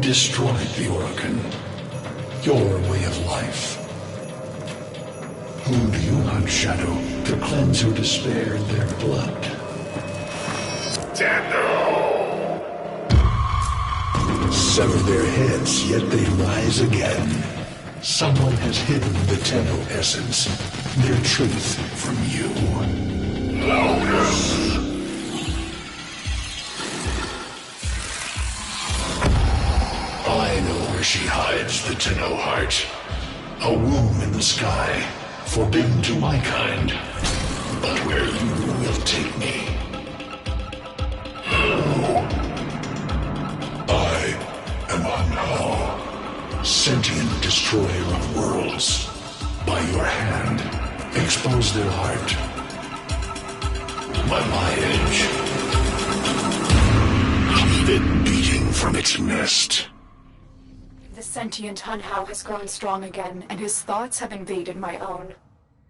destroyed the Organ, your way of life. Who do you hunt, Shadow, to cleanse your despair in their blood? Sever their heads, yet they rise again. Someone has hidden the Tenno essence, their truth from you. Loudest! I know where she hides the Tenno heart. A womb in the sky, forbidden to my kind. But where you will take me. I am Anhao, sentient destroyer of worlds. By your hand, expose their heart. By my edge, keep it beating from its nest. The sentient Hunhao has grown strong again, and his thoughts have invaded my own.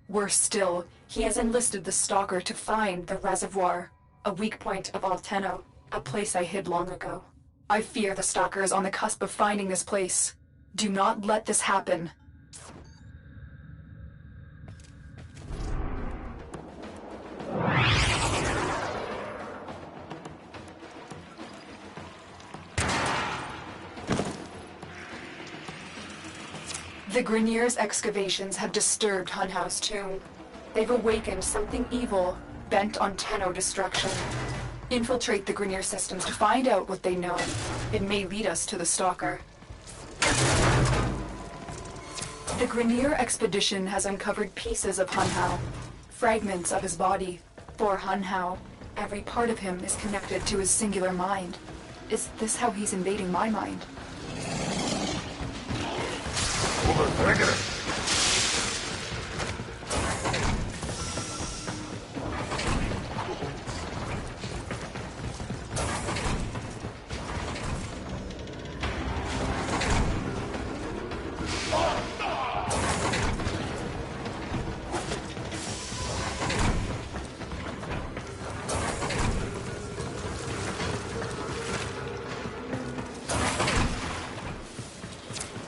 Worse still, he has enlisted the Stalker to find the reservoir, a weak point of all Tenno, a place I hid long ago. I fear the Stalker is on the cusp of finding this place. Do not let this happen. The Grineer's excavations have disturbed Hunhao's tomb. They've awakened something evil, bent on Tenno destruction. Infiltrate the Grineer systems to find out what they know. It may lead us to the Stalker. The Grineer expedition has uncovered pieces of Hunhao, fragments of his body. For Hunhao, every part of him is connected to his singular mind. Is this how he's invading my mind?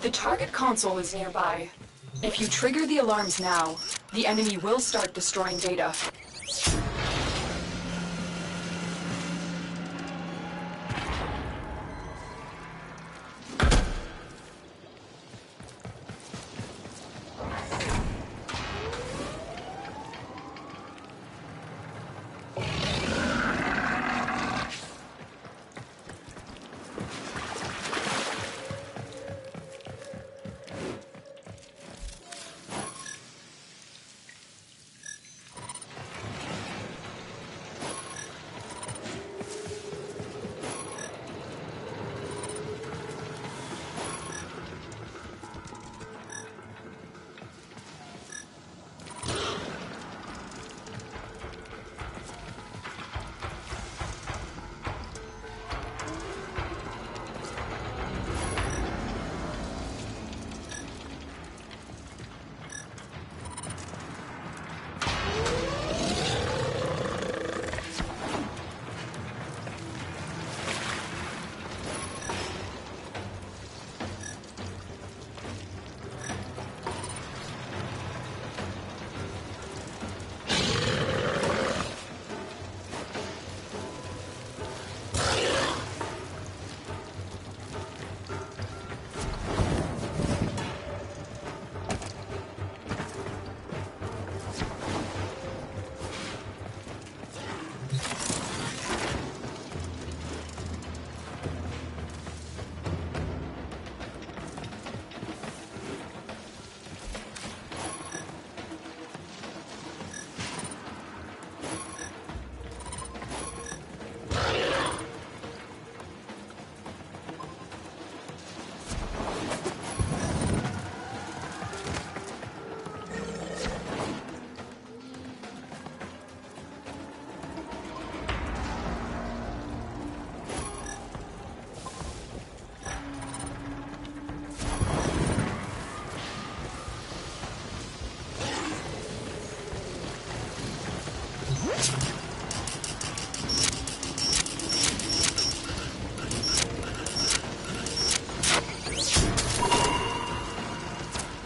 The target console is nearby. If you trigger the alarms now, the enemy will start destroying data.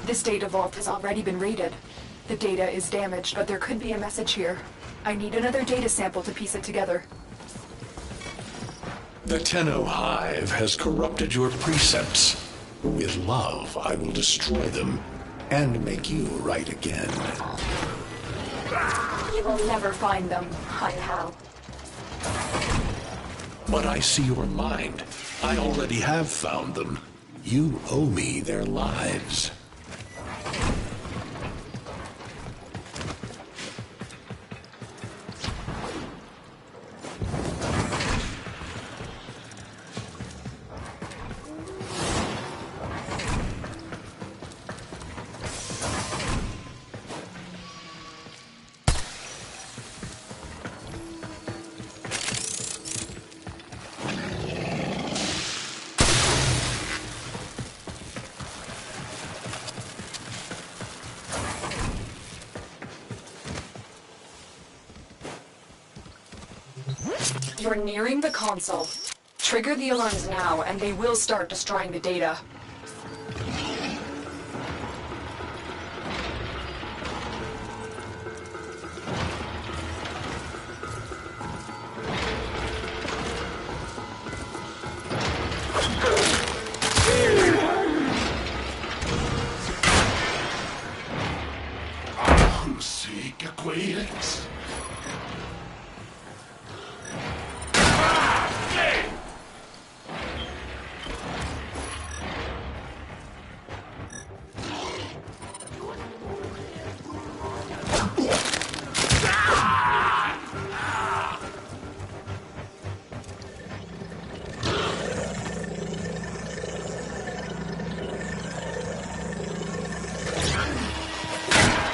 This data vault has already been raided. The data is damaged, but there could be a message here. I need another data sample to piece it together. The Tenno Hive has corrupted your precepts. With love, I will destroy them and make you right again. You will never find them, Hun Hao. But I see your mind. I already have found them. You owe me their lives. You're nearing the console. Trigger the alarms now, and they will start destroying the data.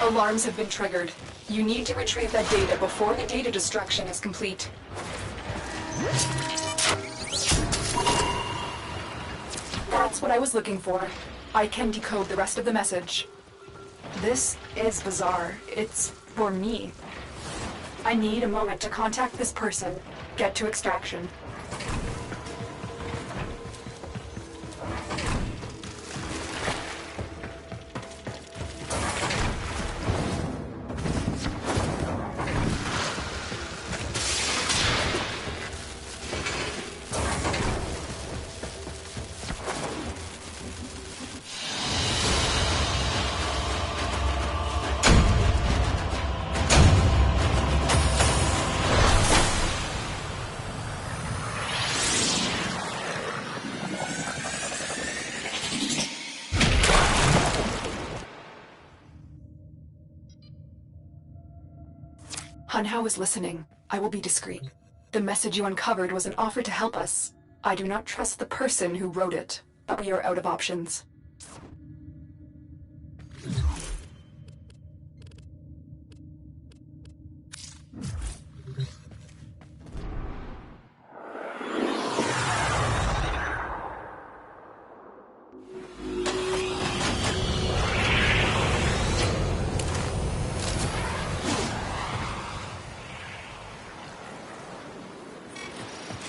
Alarms have been triggered. You need to retrieve that data before the data destruction is complete. That's what I was looking for. I can decode the rest of the message. This is bizarre. It's for me. I need a moment to contact this person. Get to extraction. Hun Hao is listening. I will be discreet. The message you uncovered was an offer to help us. I do not trust the person who wrote it, but we are out of options.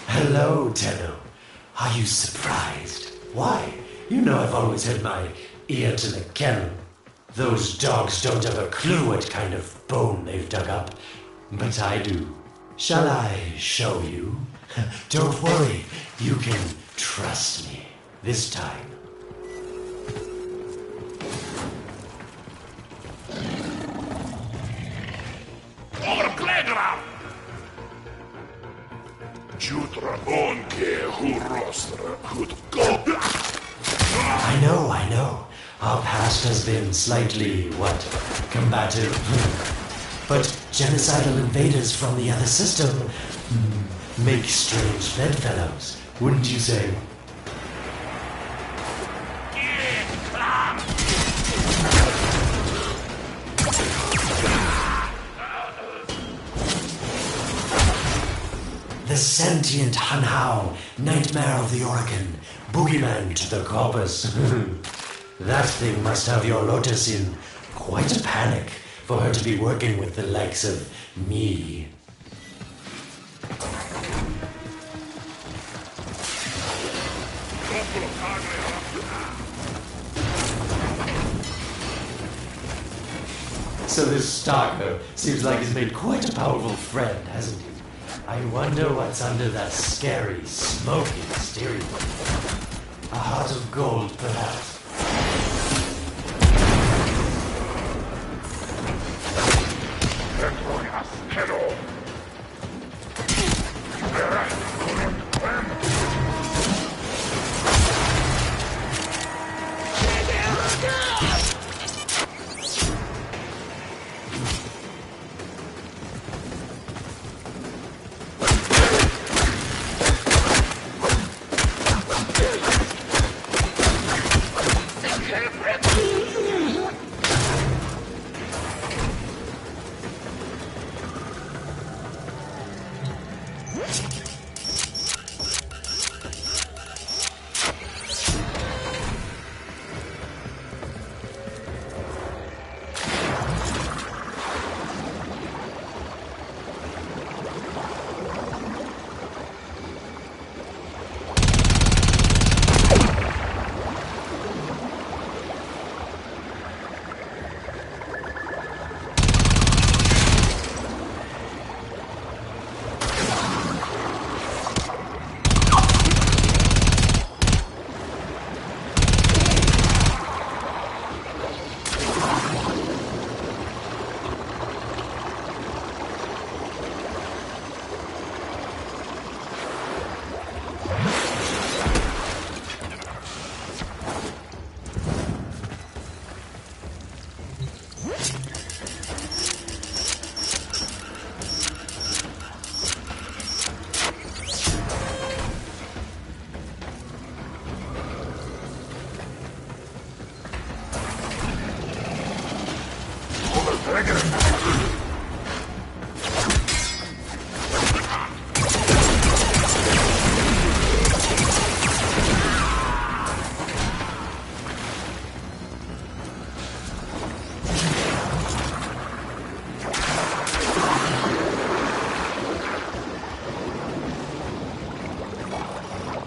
Hello, Tenno. Are you surprised? Why? You know I've always had my ear to the kennel. Those dogs don't have a clue what kind of bone they've dug up. But I do. Shall I show you? Don't worry. You can trust me. This time. I know. Our past has been slightly, combative. But genocidal invaders from the other system make strange bedfellows, wouldn't you say? The sentient Hun Hao, nightmare of the Orokin, boogeyman to the corpus. That thing must have your Lotus in quite a panic for her to be working with the likes of me. So this stalker seems like he's made quite a powerful friend, hasn't he? I wonder what's under that scary, smoky exterior. A heart of gold, perhaps.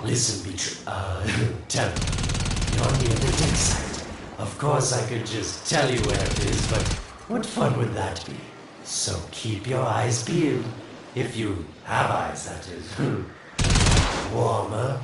Listen, tell me. You're near the dig site. Of course I could just tell you where it is, but what fun would that be? So keep your eyes peeled. If you have eyes, that is. Warmer.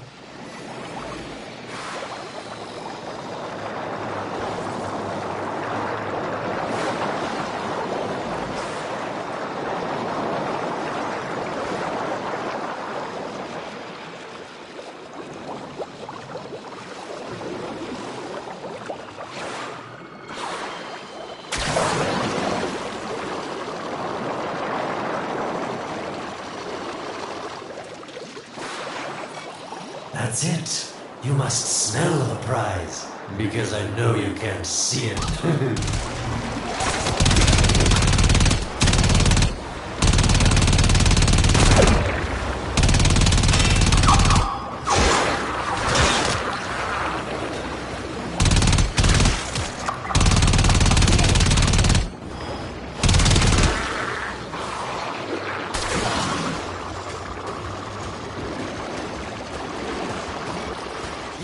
That's it. You must smell the prize, because I know you can't see it.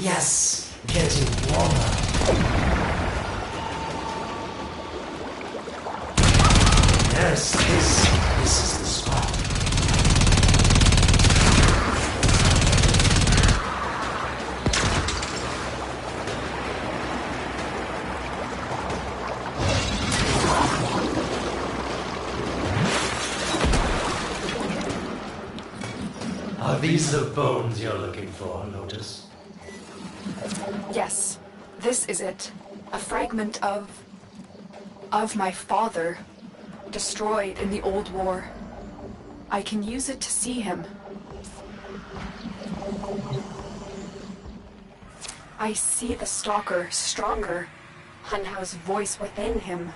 Yes, getting warmer. Yes, this is the spot. Are these the bones you're looking for, Lotus? Yes, this is it. A fragment of my father, destroyed in the old war. I can use it to see him. I see the stalker stronger, Hunhow's voice within him.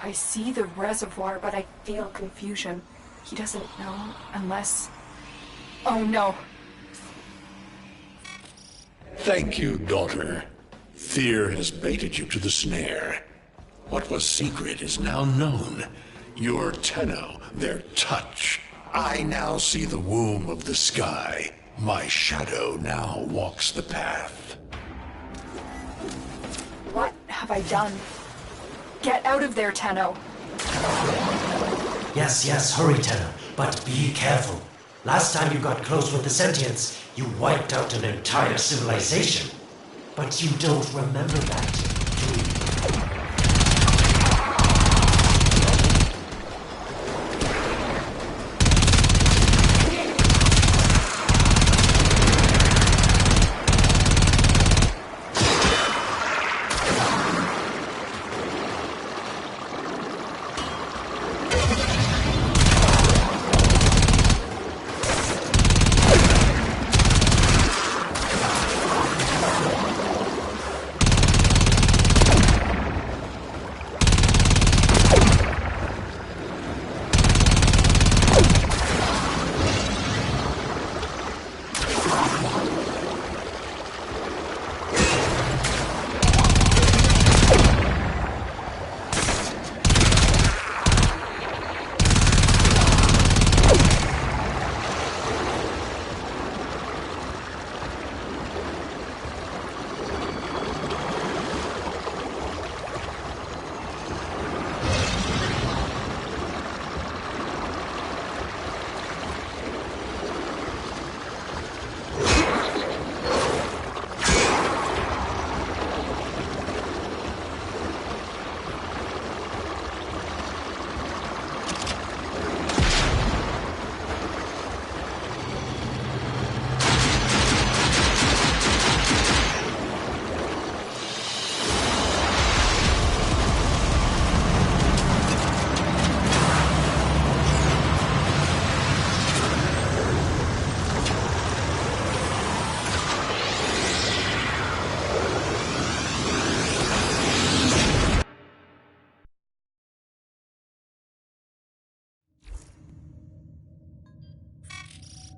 I see the reservoir, but I feel confusion. He doesn't know unless... Oh no! Thank you, daughter. Fear has baited you to the snare. What was secret is now known. Your Tenno, their touch. I now see the womb of the sky. My shadow now walks the path. What have I done? Get out of there, Tenno! Yes, hurry, Tenno, but be careful. Last time you got close with the sentients, you wiped out an entire civilization. But you don't remember that, do you?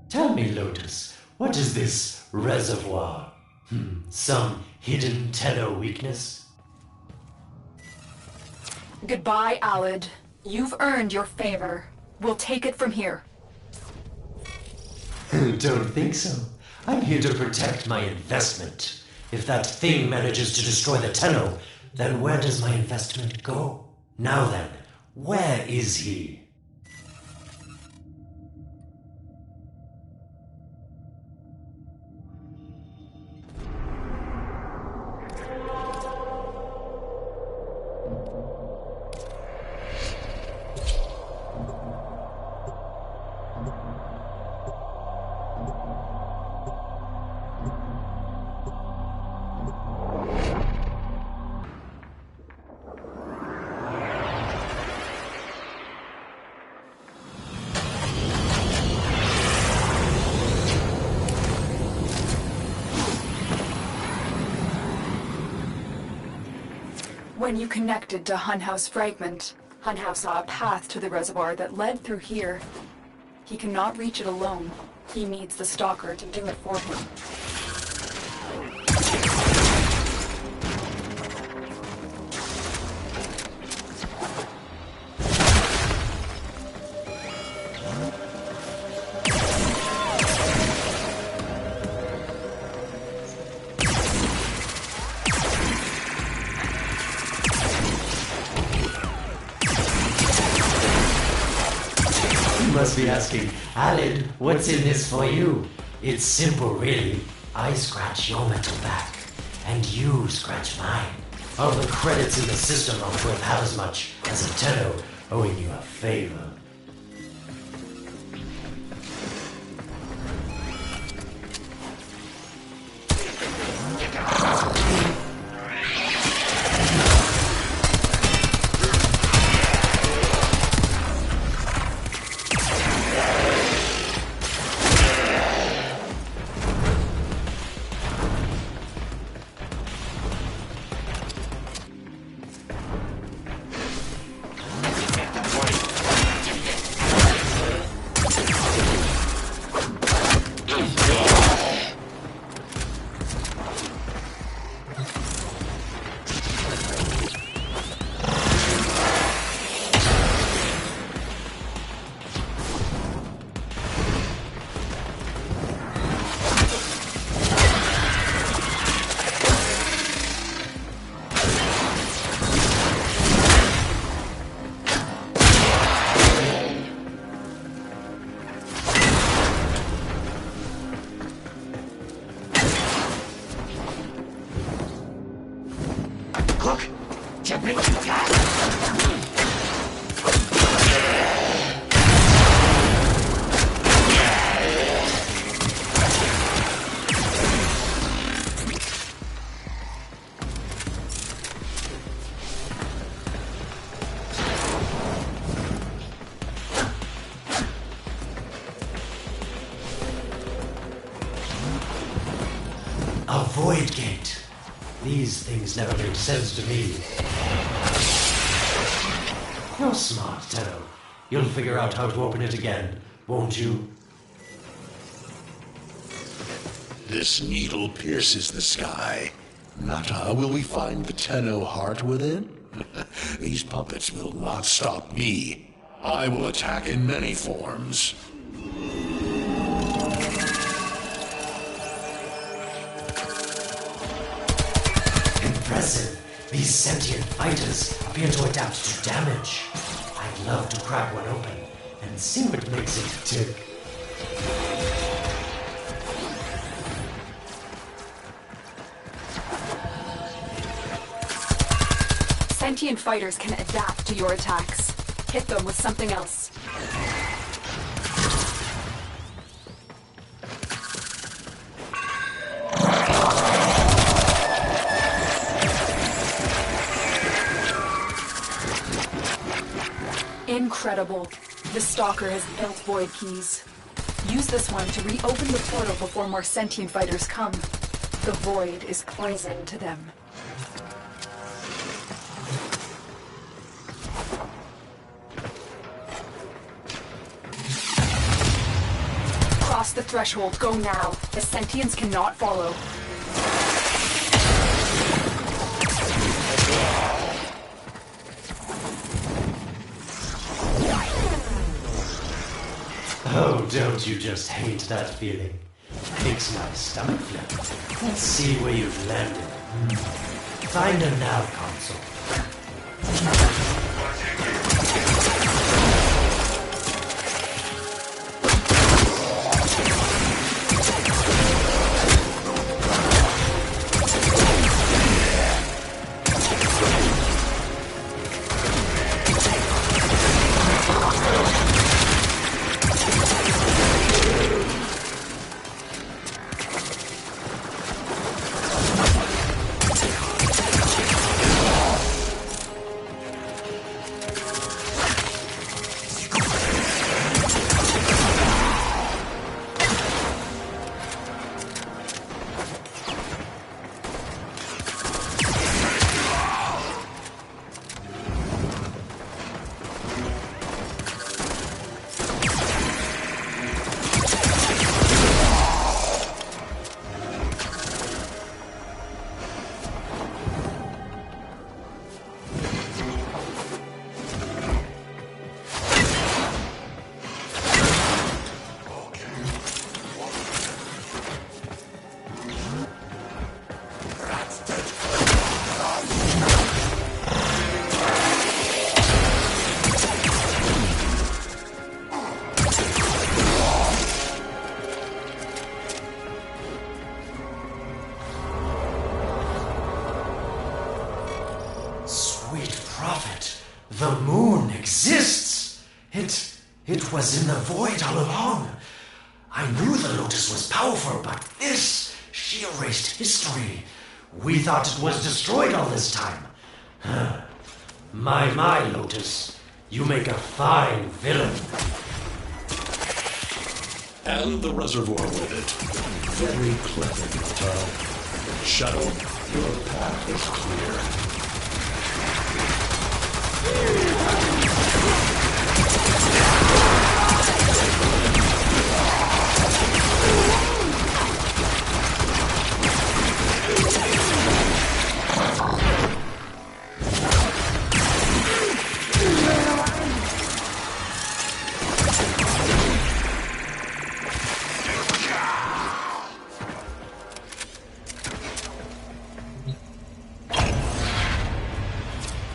Tell me, Lotus, what is this reservoir? Some hidden Tenno weakness? Goodbye, Alid. You've earned your favor. We'll take it from here. Don't think so. I'm here to protect my investment. If that thing manages to destroy the Tenno, then where does my investment go? Now then, where is he? When you connected to Hunhouse Fragment, Hunhouse saw a path to the reservoir that led through here. He cannot reach it alone. He needs the Stalker to do it for him. You must be asking, Alid, what's in this for you? It's simple, really. I scratch your metal back, and you scratch mine. All the credits in the system are worth half as much as a Tenno owing you a favor. A void gate. These things never made sense to me. You're smart, Tenno. You'll figure out how to open it again, won't you? This needle pierces the sky. Not how will we find the Tenno heart within? These puppets will not stop me. I will attack in many forms. Impressive. These sentient fighters appear to adapt to damage. I'd love to crack one open and see what makes it tick. Sentient fighters can adapt to your attacks. Hit them with something else. Incredible. The Stalker has built void keys. Use this one to reopen the portal before more sentient fighters come. The void is poison to them. Cross the threshold. Go now. The sentients cannot follow. Oh, don't you just hate that feeling? Makes my stomach flip. Let's see where you've landed. Find a nav console. The moon exists! It was in the void all along. I knew the Lotus was powerful, but she erased history. We thought it was destroyed all this time. My, Lotus. You make a fine villain. And the reservoir with it. Very clever, Utah. Shadow, your path is clear.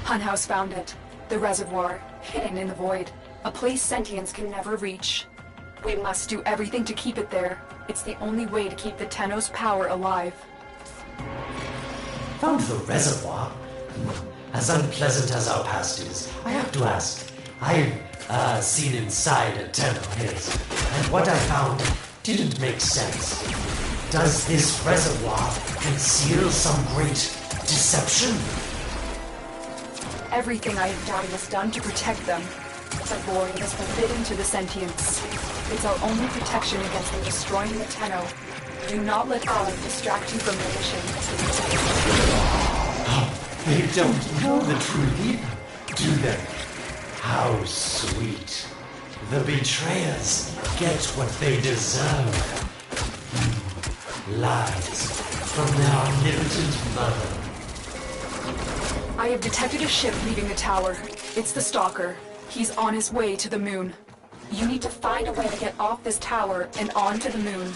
Hunhouse found it. The reservoir, hidden in the void. A place sentients can never reach. We must do everything to keep it there. It's the only way to keep the Tenno's power alive. Found the reservoir? As unpleasant as our past is, I have to ask. I've seen inside a Tenno his, and what I found didn't make sense. Does this reservoir conceal some great deception? Everything I have done was done to protect them. The void is forbidden to the sentients. It's our only protection against them destroying the Tenno. Do not let God distract you from your mission. They don't know the truth either, do they? How sweet. The betrayers get what they deserve. Lies from their omnipotent mother. I have detected a ship leaving the tower. It's the Stalker. He's on his way to the moon. You need to find a way to get off this tower and onto the moon.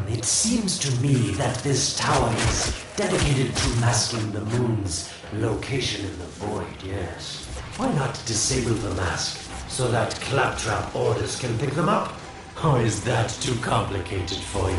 It seems to me that this tower is dedicated to masking the moon's location in the void, yes. Why not disable the mask so that claptrap orders can pick them up? Or is that too complicated for you?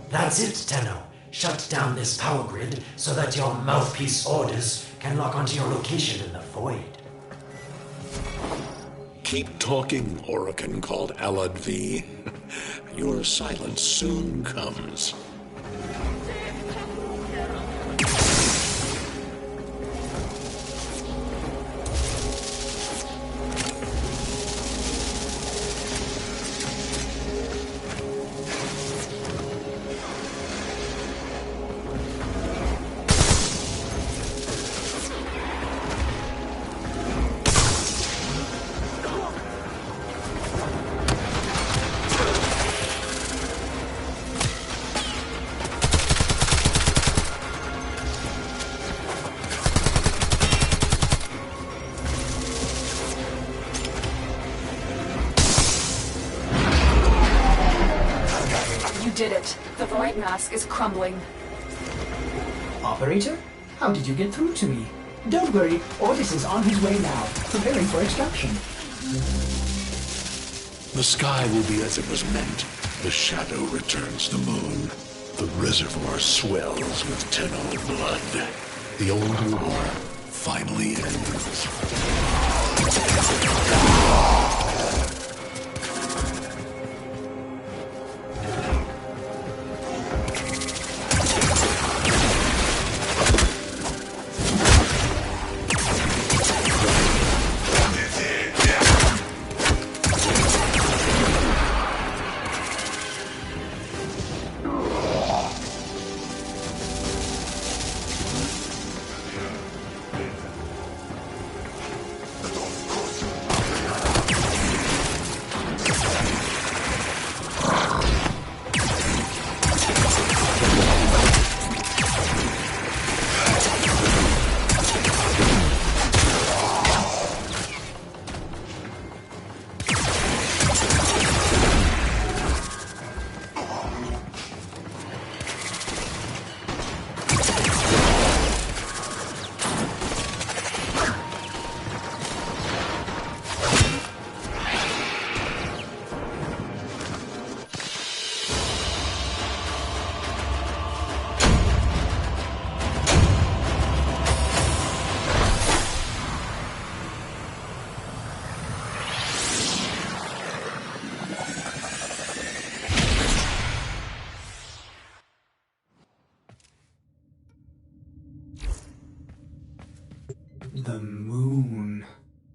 That's it, Tenno. Shut down this power grid so that your mouthpiece orders can lock onto your location in the void. Keep talking, Orokin called Alad V. Your silence soon comes. Did it. The void mask is crumbling. Operator? How did you get through to me? Don't worry, Otis is on his way now, preparing for extraction. The sky will be as it was meant. The shadow returns the moon. The reservoir swells with Tenno blood. The old war finally ends. The moon.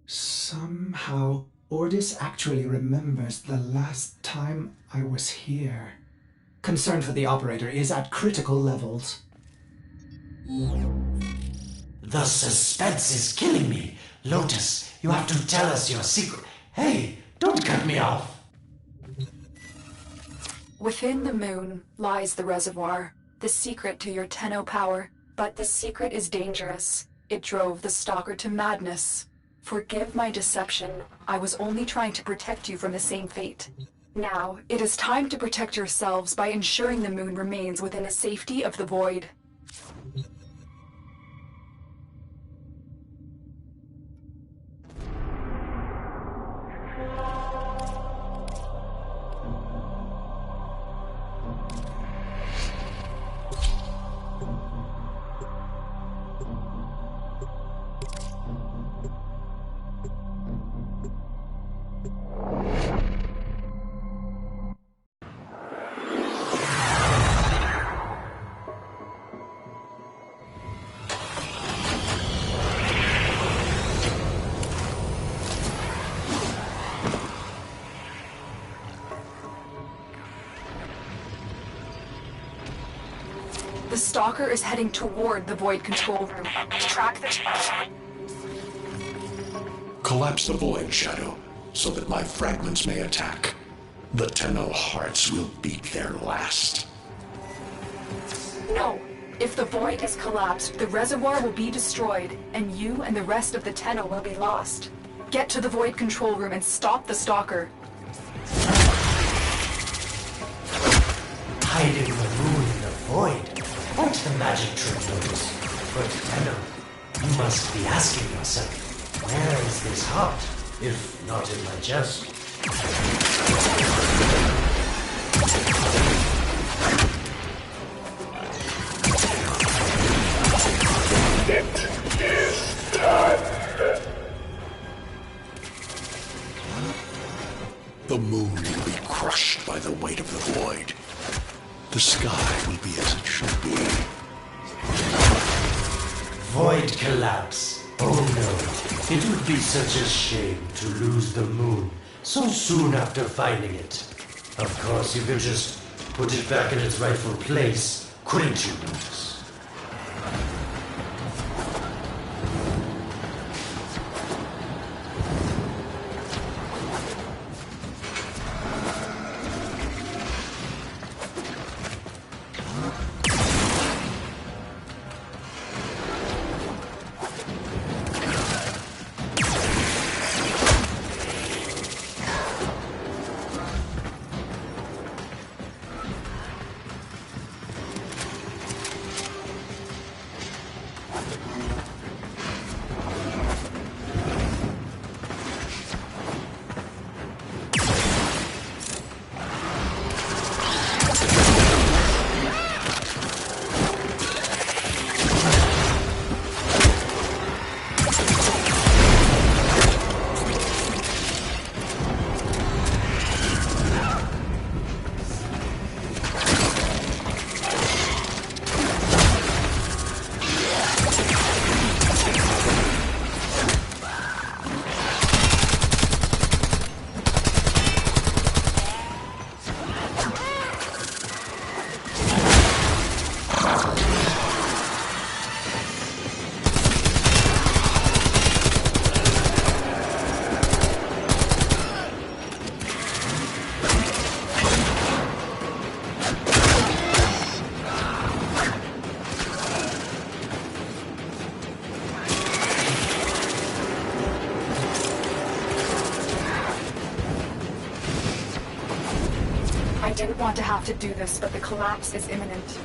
Somehow, Ordis actually remembers the last time I was here. Concern for the operator is at critical levels. The suspense is killing me. Lotus, you have to tell us your secret. Hey, don't cut me off. Within the moon lies the reservoir, the secret to your Tenno power. But the secret is dangerous. It drove the Stalker to madness. Forgive my deception. I was only trying to protect you from the same fate. Now, it is time to protect yourselves by ensuring the moon remains within the safety of the void. The Stalker is heading toward the Void control room. Track the... Collapse the Void, Shadow, so that my fragments may attack. The Tenno Hearts will beat their last. No! If the Void is collapsed, the reservoir will be destroyed, and you and the rest of the Tenno will be lost. Get to the Void control room and stop the Stalker. Hiding the moon in the void. Quite the magic trick, Lotus. But, Tenno, you must be asking yourself, where is this heart, if not in my chest? It is time. The moon will be crushed by the weight of the void. The sky will be as it should be. Void collapse. Oh no, it would be such a shame to lose the moon so soon after finding it. Of course, you could just put it back in its rightful place, couldn't you, Lotus? I didn't want to have to do this, but the collapse is imminent.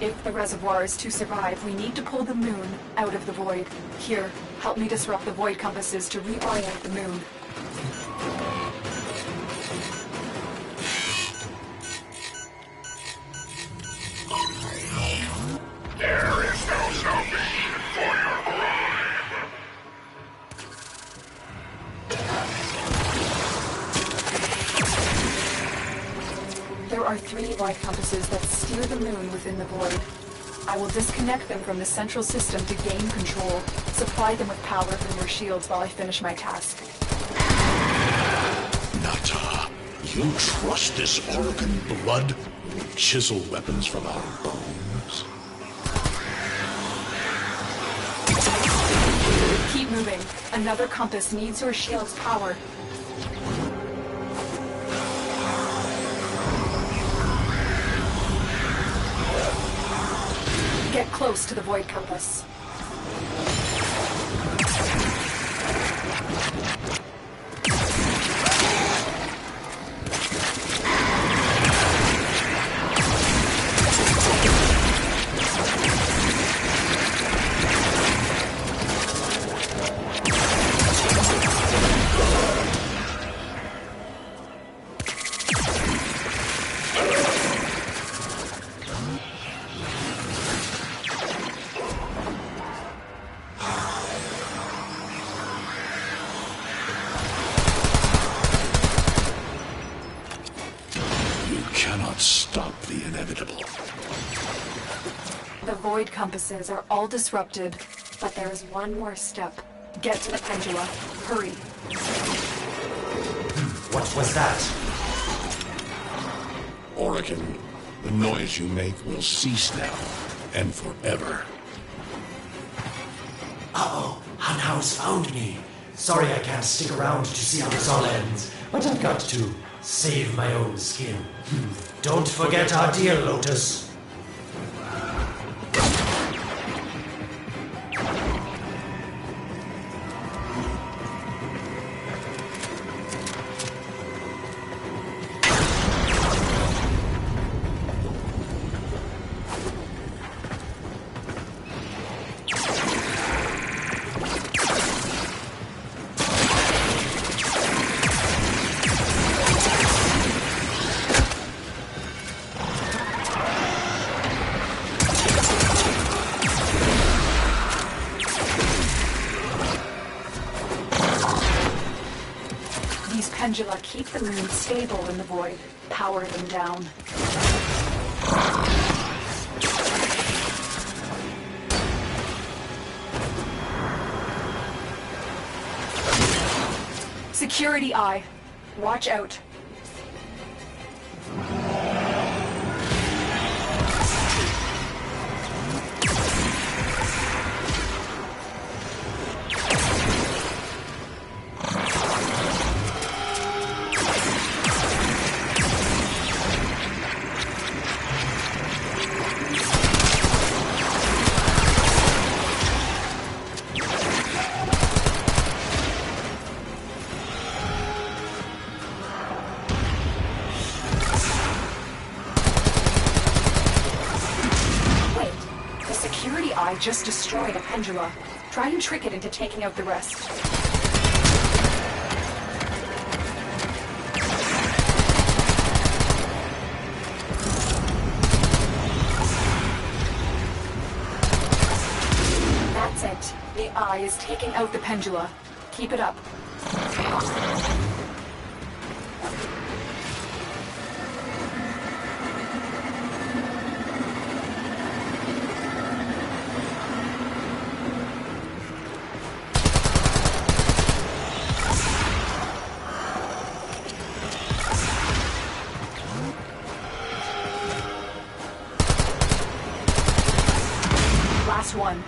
If the reservoir is to survive, we need to pull the moon out of the void. Here, help me disrupt the void compasses to reorient the moon. There is no salvation for your crime. There are 3 void compasses that steer the moon within the void. I will disconnect them from the central system to gain control. Supply them with power from your shields while I finish my task. Nata, you trust this organ blood? Chisel weapons from our bones? Keep moving. Another compass needs your shield's power. Get close to the void compass. stop the inevitable. The void compasses are all disrupted, but there is one more step. Get to the pendula. Hurry. What was that? Oregon, the noise you make will cease now, and forever. Uh-oh, Hunhouse found me. Sorry I can't stick around to see how this all ends, but I've got to save my own skin. Don't forget our dear Lotus. Pendula keep the moon stable in the void. Power them down. Security eye. Watch out. I just destroyed a pendula. Try and trick it into taking out the rest. That's it. The eye is taking out the pendula. Keep it up. Last one.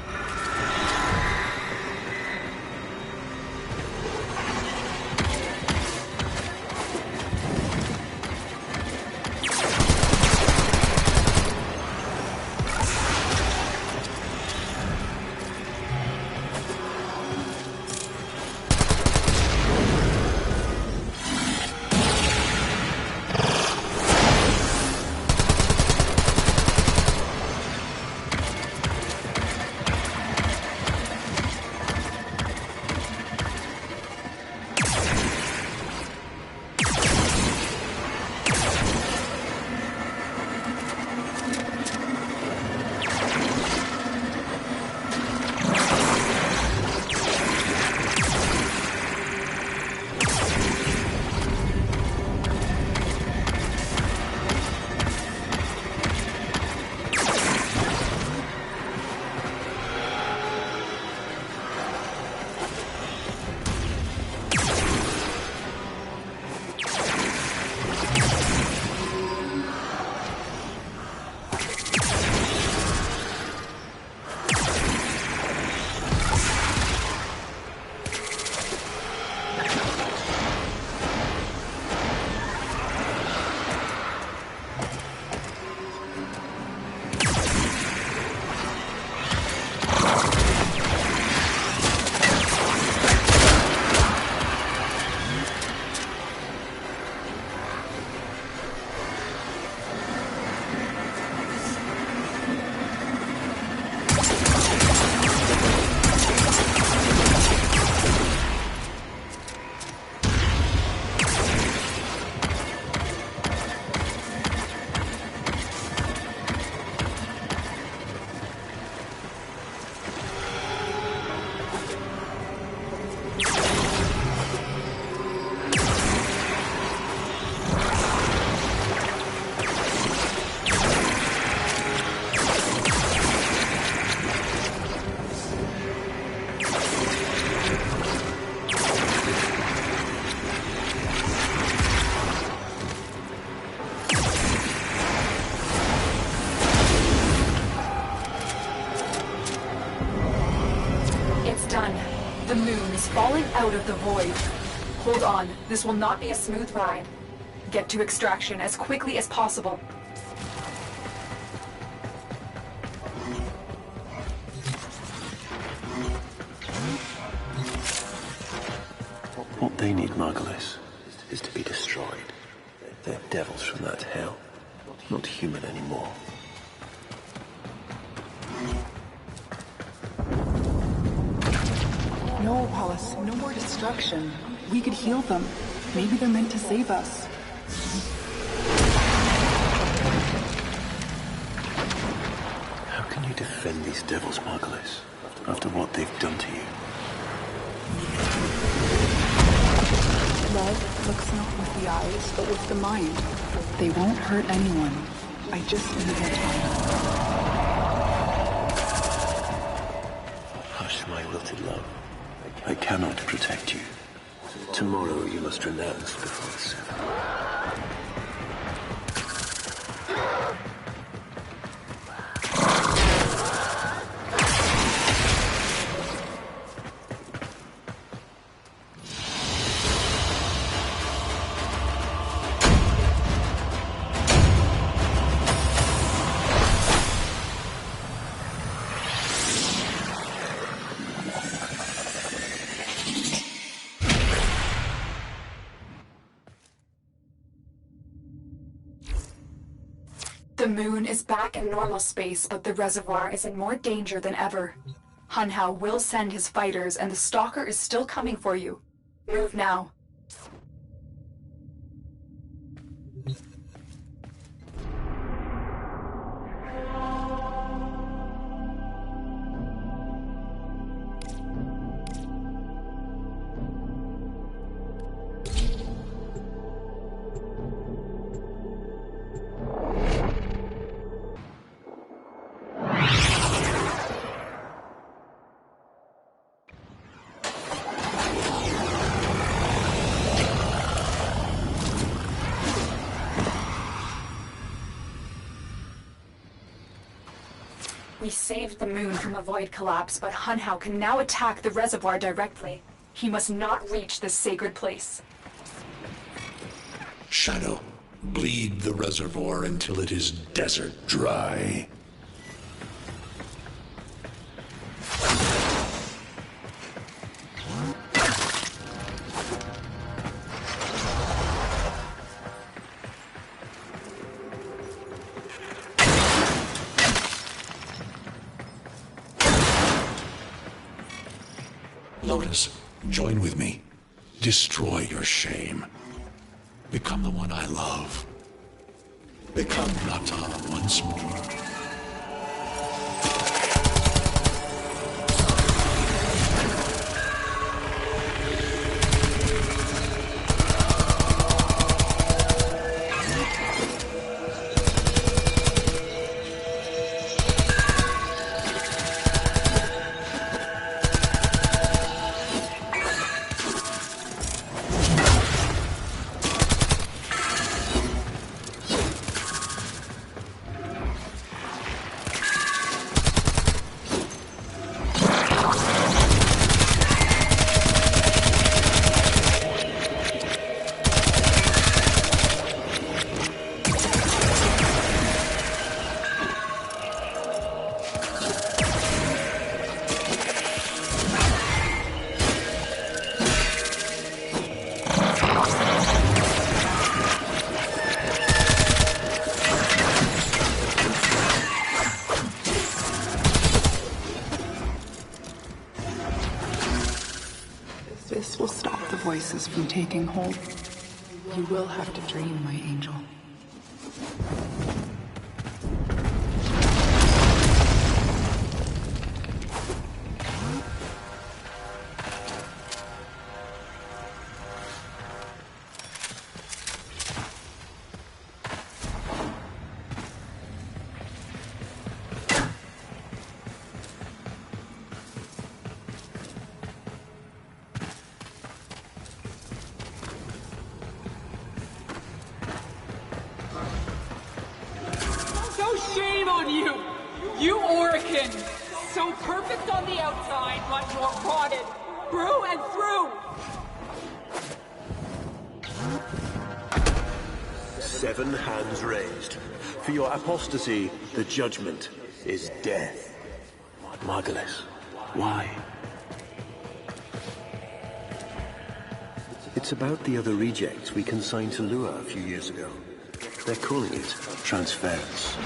is falling out of the void. Hold on, this will not be a smooth ride. Get to extraction as quickly as possible. What they need, Margulis, is to be destroyed. They're devils from that hell, not human anymore. No, Wallace, no more destruction. We could heal them. Maybe they're meant to save us. How can you defend these devils, Margulis, after what they've done to you? Love looks not with the eyes, but with the mind. They won't hurt anyone. I just need their time. Hush, my wilted love. I cannot protect you. Tomorrow you must renounce before the seven. The moon is back in normal space, but the reservoir is in more danger than ever. Hunhao will send his fighters, and the Stalker is still coming for you. Move now. We saved the moon from a void collapse, but Hunhao can now attack the reservoir directly. He must not reach this sacred place. Shadow, bleed the reservoir until it is desert dry. Lotus, join with me. Destroy your shame. Become the one I love. Become Nata once more. This will stop the voices from taking hold. You will have to dream, my angel. Shame on you! You Orican! So perfect on the outside, but you're rotted, through and through! 7 hands raised. For your apostasy, the judgment is death. Margulis, why? It's about the other rejects we consigned to Lua a few years ago. They're calling it transference.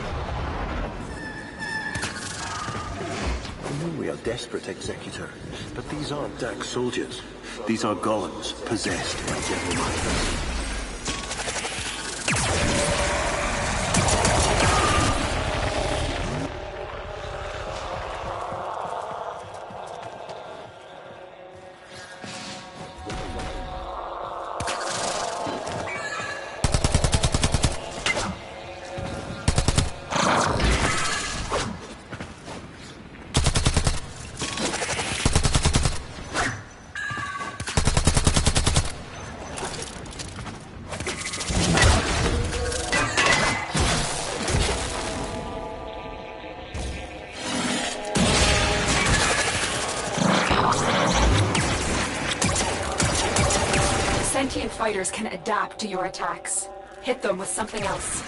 I know we are desperate, Executor, but these aren't Dax soldiers. These are golems possessed by devil minds. Sentient fighters can adapt to your attacks. Hit them with something else.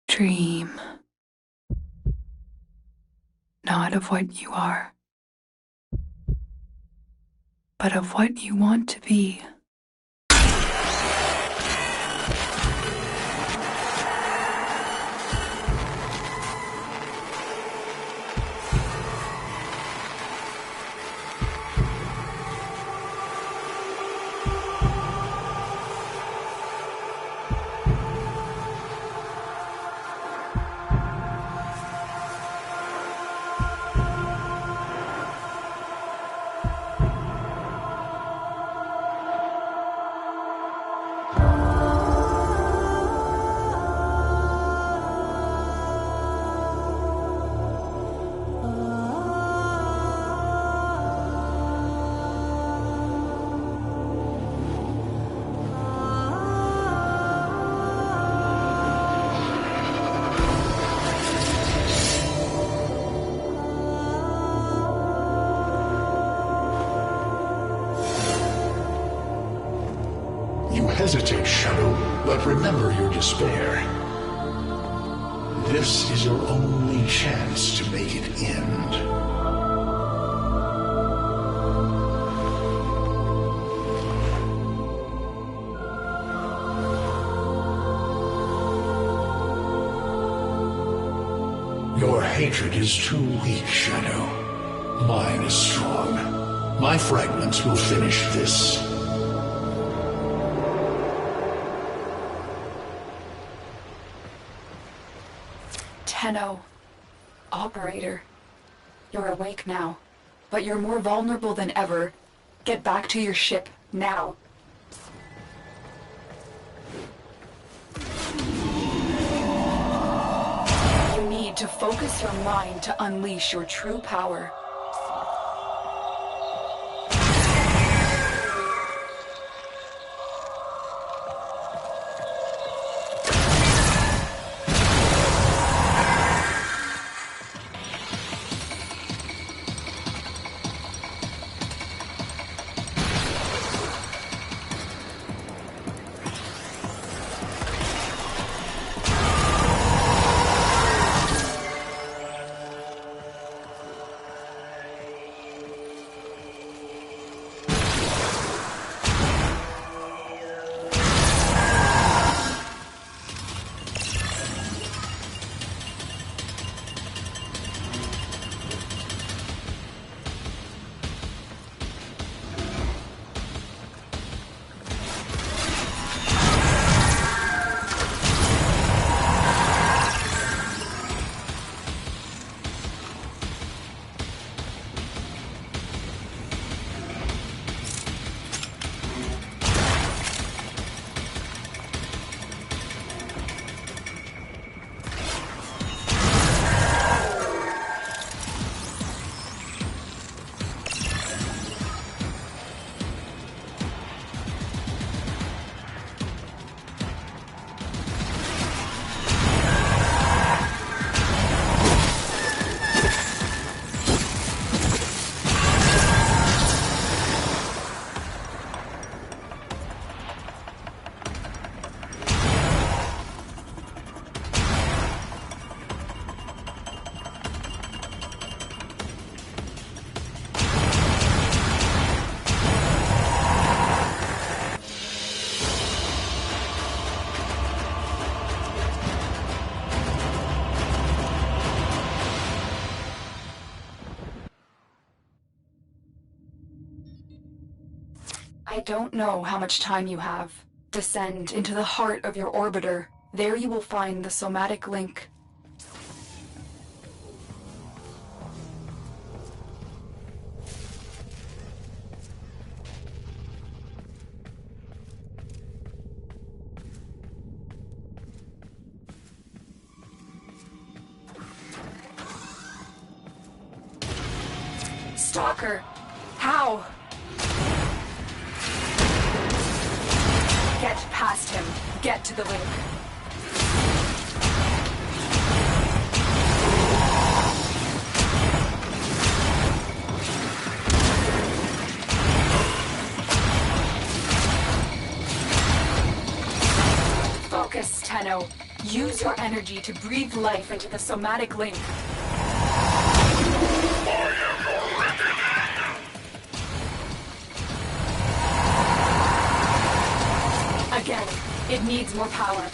Dream. Not of what you are, but of what you want to be. hesitate, Shadow, but remember your despair. This is your only chance to make it end. Your hatred is too weak, Shadow. Mine is strong. My fragments will finish this. Tenno. Operator. You're awake now, but you're more vulnerable than ever. Get back to your ship, now. You need to focus your mind to unleash your true power. I don't know how much time you have. Descend into the heart of your orbiter. There you will find the somatic link. Stalker! How? Get past him. Get to the link. Focus, Tenno. Use your energy to breathe life into the somatic link. Again, it needs more power.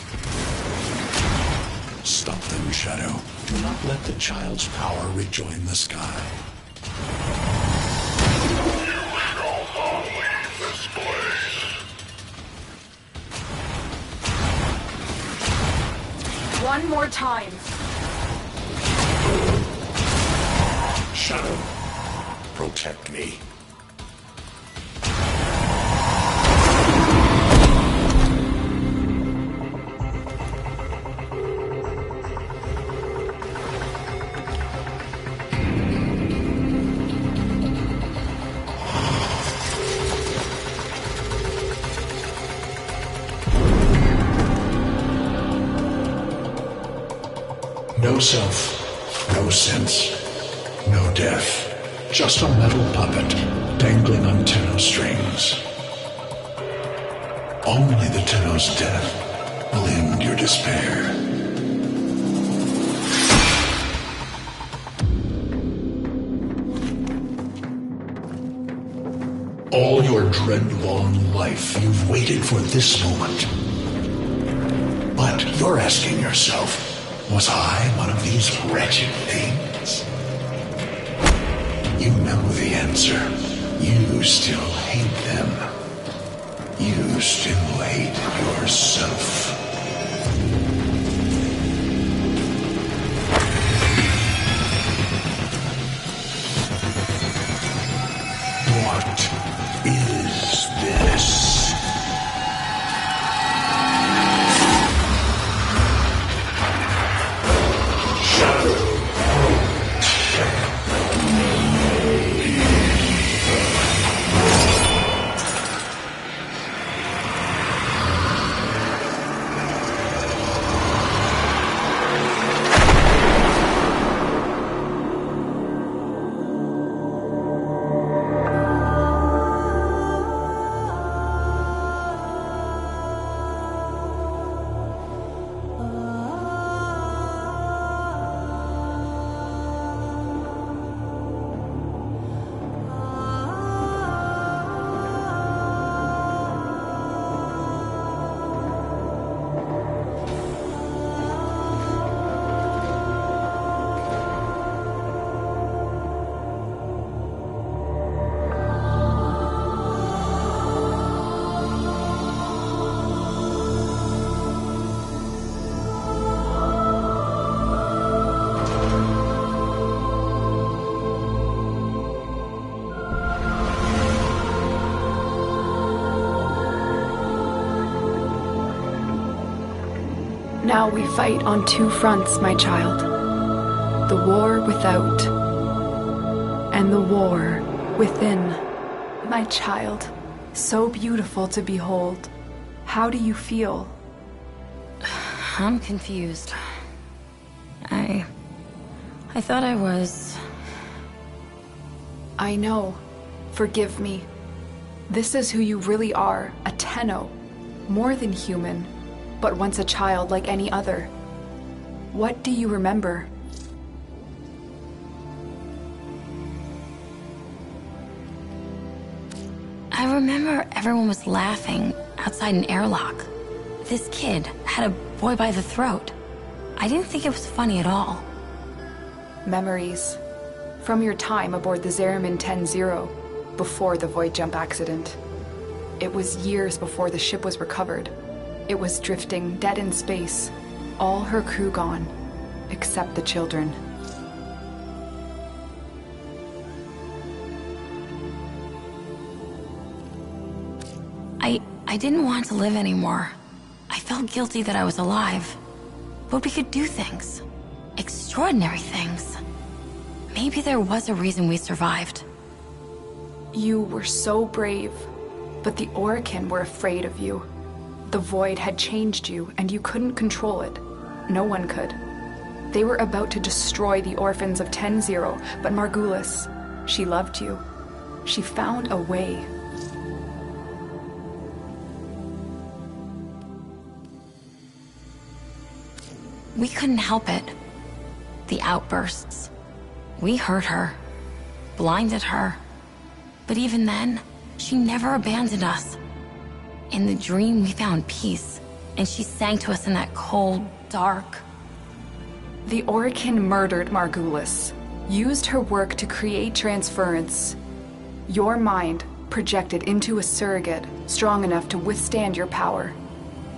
Stop them, Shadow. Do not let the child's power rejoin the sky. You shall not leave this place. One more time. Shadow, protect me. No self, no sense, no death. Just a metal puppet dangling on tenno strings. Only the Tenno's death will end your despair. All your dread-long life, you've waited for this moment. But you're asking yourself, was I one of these wretched things? You know the answer. You still hate them. You still hate yourself. What is this? Now we fight on two fronts, my child. The war without, and the war within. My child, so beautiful to behold. How do you feel? I'm confused. I thought I was... I know. Forgive me. This is who you really are, a Tenno. More than human, but once a child like any other. What do you remember? I remember everyone was laughing outside an airlock. This kid had a boy by the throat. I didn't think it was funny at all. Memories. From your time aboard the Zariman 10-0, before the void jump accident. It was years before the ship was recovered. It was drifting dead in space. All her crew gone, except the children. I didn't want to live anymore. I felt guilty that I was alive. But we could do things. Extraordinary things. Maybe there was a reason we survived. You were so brave, but the Orokin were afraid of you. The void had changed you, and you couldn't control it. No one could. They were about to destroy the orphans of 10-0, but Margulis, she loved you. She found a way. We couldn't help it. The outbursts. We hurt her. Blinded her. But even then, she never abandoned us. In the dream, we found peace, and she sang to us in that cold, dark... The Orokin murdered Margulis, used her work to create transference. Your mind projected into a surrogate strong enough to withstand your power.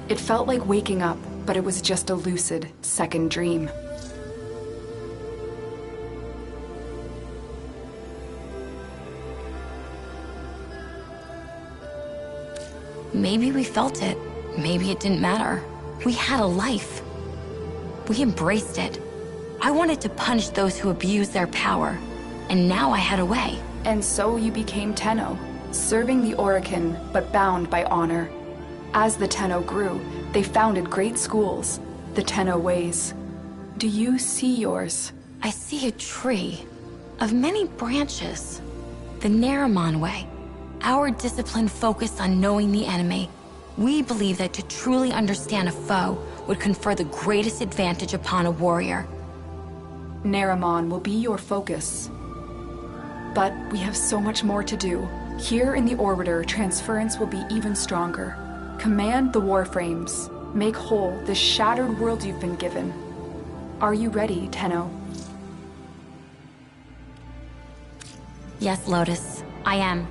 It felt like waking up, but it was just a lucid second dream. Maybe we felt it. Maybe it didn't matter. We had a life. We embraced it. I wanted to punish those who abused their power, and now I had a way. And so you became Tenno, serving the Orokin, but bound by honor. As the Tenno grew, they founded great schools, the Tenno ways. Do you see yours? I see a tree of many branches. The Naramon way. Our discipline focused on knowing the enemy, We believe that to truly understand a foe would confer the greatest advantage upon a warrior. Naramon will be your focus. But we have so much more to do. Here in the Orbiter, transference will be even stronger. Command the Warframes. Make whole this shattered world you've been given. Are you ready, Tenno? Yes, Lotus, I am.